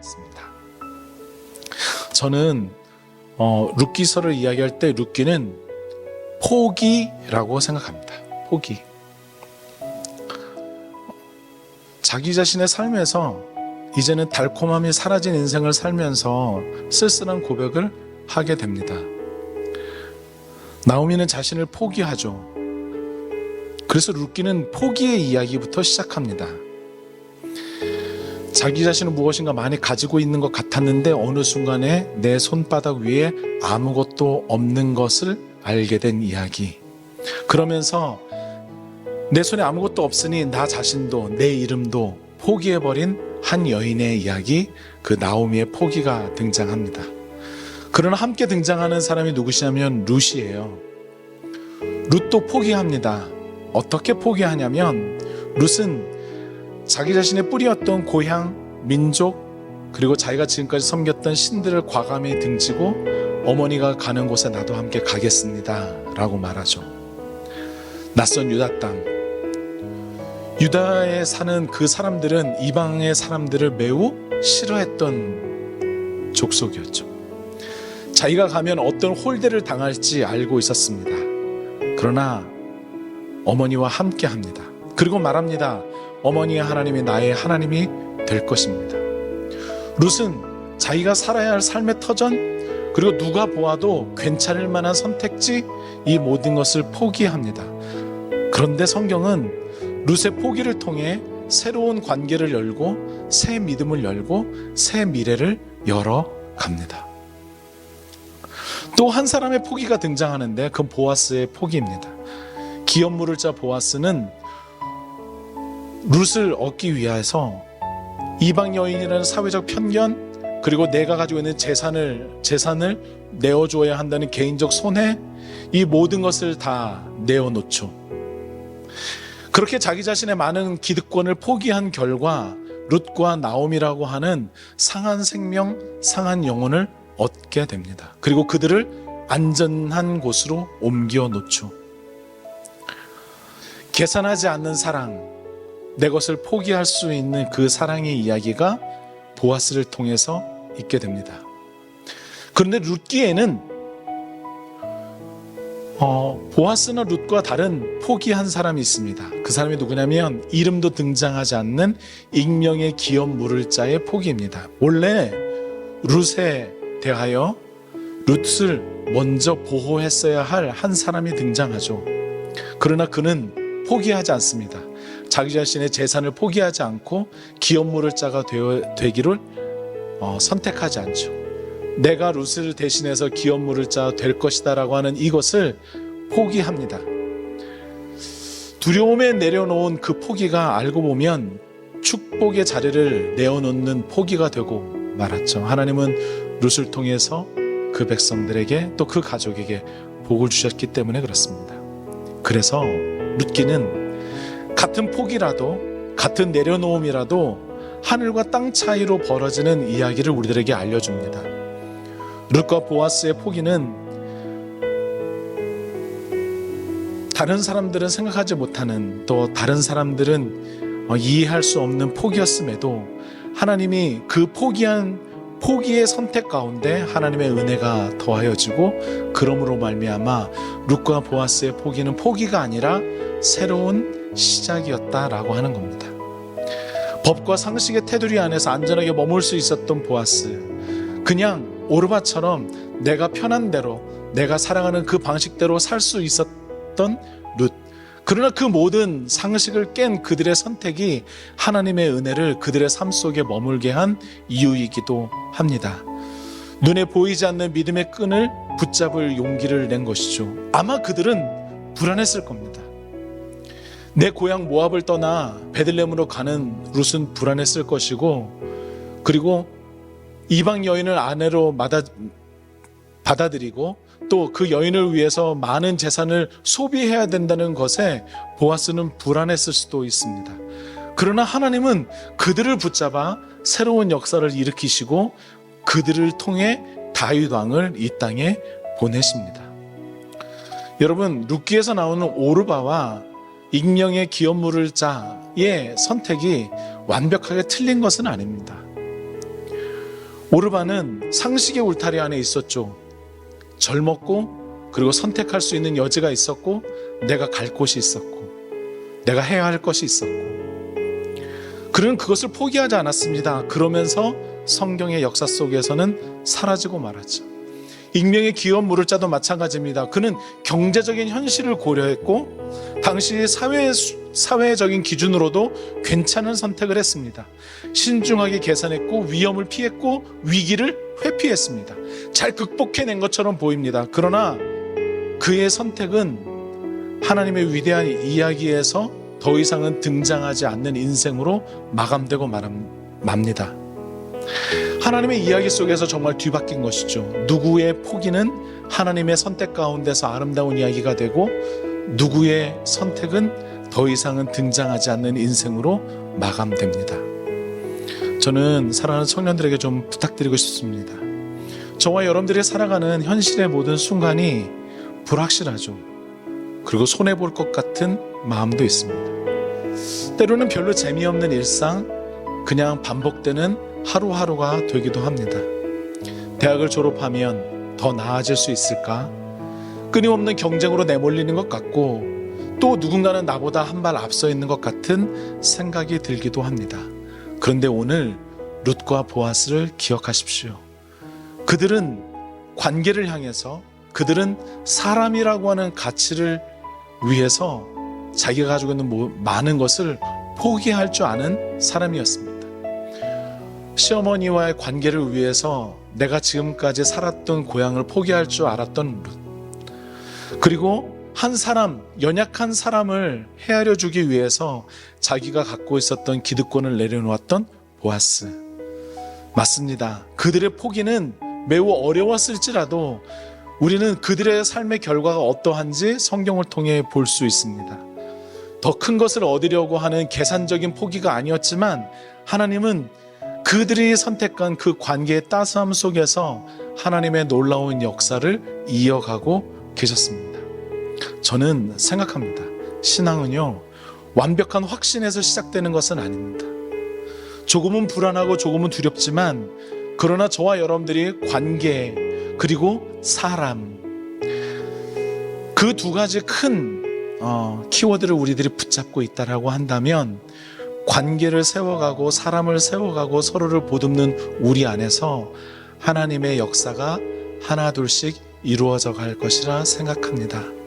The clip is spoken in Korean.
같습니다. 저는 룻기서를 이야기할 때 룻기는 포기라고 생각합니다. 포기. 자기 자신의 삶에서 이제는 달콤함이 사라진 인생을 살면서 쓸쓸한 고백을 하게 됩니다. 나오미는 자신을 포기하죠. 그래서 룻기는 포기의 이야기부터 시작합니다. 자기 자신은 무엇인가 많이 가지고 있는 것 같았는데 어느 순간에 내 손바닥 위에 아무것도 없는 것을 알게 된 이야기. 그러면서 내 손에 아무것도 없으니 나 자신도 내 이름도 포기해버린 한 여인의 이야기, 그 나오미의 포기가 등장합니다. 그러나 함께 등장하는 사람이 누구시냐면 룻이에요. 룻도 포기합니다. 어떻게 포기하냐면 룻은 자기 자신의 뿌리였던 고향, 민족, 그리고 자기가 지금까지 섬겼던 신들을 과감히 등지고 어머니가 가는 곳에 나도 함께 가겠습니다 라고 말하죠. 낯선 유다 땅, 유다에 사는 그 사람들은 이방의 사람들을 매우 싫어했던 족속이었죠. 자기가 가면 어떤 홀대를 당할지 알고 있었습니다. 그러나 어머니와 함께 합니다. 그리고 말합니다. 어머니의 하나님이 나의 하나님이 될 것입니다. 룻은 자기가 살아야 할 삶의 터전, 그리고 누가 보아도 괜찮을 만한 선택지, 이 모든 것을 포기합니다. 그런데 성경은 룻의 포기를 통해 새로운 관계를 열고 새 믿음을 열고 새 미래를 열어갑니다. 또 한 사람의 포기가 등장하는데 그건 보아스의 포기입니다. 기업 물을 자 보아스는 룻을 얻기 위해서 이방 여인이라는 사회적 편견, 그리고 내가 가지고 있는 재산을 내어줘야 한다는 개인적 손해, 이 모든 것을 다 내어놓죠. 그렇게 자기 자신의 많은 기득권을 포기한 결과 룻과 나오미라고 하는 상한 생명, 상한 영혼을 얻게 됩니다. 그리고 그들을 안전한 곳으로 옮겨 놓죠. 계산하지 않는 사랑, 내 것을 포기할 수 있는 그 사랑의 이야기가 보아스를 통해서 있게 됩니다. 그런데 룻기에는 보아스나 룻과 다른 포기한 사람이 있습니다. 그 사람이 누구냐면 이름도 등장하지 않는 익명의 기업 물을 자의 포기입니다. 원래 룻에 대하여 룻을 먼저 보호했어야 할 한 사람이 등장하죠. 그러나 그는 포기하지 않습니다. 자기 자신의 재산을 포기하지 않고 기업 물을 자가 되기를 선택하지 않죠. 내가 룻을 대신해서 기업 물을 자 될 것이다 라고 하는 이것을 포기합니다. 두려움에 내려놓은 그 포기가 알고 보면 축복의 자리를 내어놓는 포기가 되고 말았죠. 하나님은 룻을 통해서 그 백성들에게 또 그 가족에게 복을 주셨기 때문에 그렇습니다. 그래서 룻기는 같은 포기라도, 같은 내려놓음이라도 하늘과 땅 차이로 벌어지는 이야기를 우리들에게 알려줍니다. 룻과 보아스의 포기는 다른 사람들은 생각하지 못하는, 또 다른 사람들은 이해할 수 없는 포기였음에도 하나님이 그 포기의 선택 가운데 하나님의 은혜가 더하여지고, 그러므로 말미암아 룻과 보아스의 포기는 포기가 아니라 새로운 시작이었다라고 하는 겁니다. 법과 상식의 테두리 안에서 안전하게 머물 수 있었던 보아스, 그냥 오르바처럼 내가 편한 대로, 내가 사랑하는 그 방식대로 살 수 있었던 룻. 그러나 그 모든 상식을 깬 그들의 선택이 하나님의 은혜를 그들의 삶 속에 머물게 한 이유이기도 합니다. 눈에 보이지 않는 믿음의 끈을 붙잡을 용기를 낸 것이죠. 아마 그들은 불안했을 겁니다. 내 고향 모압을 떠나 베들레헴으로 가는 룻은 불안했을 것이고, 그리고 이방 여인을 아내로 받아들이고 또 그 여인을 위해서 많은 재산을 소비해야 된다는 것에 보아스는 불안했을 수도 있습니다. 그러나 하나님은 그들을 붙잡아 새로운 역사를 일으키시고 그들을 통해 다윗 왕을 이 땅에 보내십니다. 여러분, 룻기에서 나오는 오르바와 익명의 기업 물을 자의 선택이 완벽하게 틀린 것은 아닙니다. 오르반은 상식의 울타리 안에 있었죠. 젊었고 그리고 선택할 수 있는 여지가 있었고 내가 갈 곳이 있었고 내가 해야 할 것이 있었고 그는 그것을 포기하지 않았습니다. 그러면서 성경의 역사 속에서는 사라지고 말았죠. 익명의 기업 물을 자도 마찬가지입니다. 그는 경제적인 현실을 고려했고 당시 사회적인 기준으로도 괜찮은 선택을 했습니다. 신중하게 계산했고 위험을 피했고 위기를 회피했습니다. 잘 극복해낸 것처럼 보입니다. 그러나 그의 선택은 하나님의 위대한 이야기에서 더 이상은 등장하지 않는 인생으로 마감되고 맙니다. 하나님의 이야기 속에서 정말 뒤바뀐 것이죠. 누구의 포기는 하나님의 선택 가운데서 아름다운 이야기가 되고 누구의 선택은 더 이상은 등장하지 않는 인생으로 마감됩니다. 저는 사랑하는 청년들에게 좀 부탁드리고 싶습니다. 저와 여러분들이 살아가는 현실의 모든 순간이 불확실하죠. 그리고 손해볼 것 같은 마음도 있습니다. 때로는 별로 재미없는 일상, 그냥 반복되는 하루하루가 되기도 합니다. 대학을 졸업하면 더 나아질 수 있을까? 끊임없는 경쟁으로 내몰리는 것 같고 또 누군가는 나보다 한 발 앞서 있는 것 같은 생각이 들기도 합니다. 그런데 오늘 룻과 보아스를 기억하십시오. 그들은 관계를 향해서 그들은 사람이라고 하는 가치를 위해서 자기가 가지고 있는 많은 것을 포기할 줄 아는 사람이었습니다. 시어머니와의 관계를 위해서 내가 지금까지 살았던 고향을 포기할 줄 알았던 룻, 그리고 한 사람, 연약한 사람을 헤아려 주기 위해서 자기가 갖고 있었던 기득권을 내려놓았던 보아스. 맞습니다. 그들의 포기는 매우 어려웠을지라도 우리는 그들의 삶의 결과가 어떠한지 성경을 통해 볼 수 있습니다. 더 큰 것을 얻으려고 하는 계산적인 포기가 아니었지만 하나님은 그들이 선택한 그 관계의 따스함 속에서 하나님의 놀라운 역사를 이어가고 계셨습니다. 저는 생각합니다. 신앙은요, 완벽한 확신에서 시작되는 것은 아닙니다. 조금은 불안하고 조금은 두렵지만 그러나 저와 여러분들이 관계 그리고 사람, 그 두 가지 큰 키워드를 우리들이 붙잡고 있다라고 한다면 관계를 세워가고 사람을 세워가고 서로를 보듬는 우리 안에서 하나님의 역사가 하나 둘씩 이루어져 갈 것이라 생각합니다.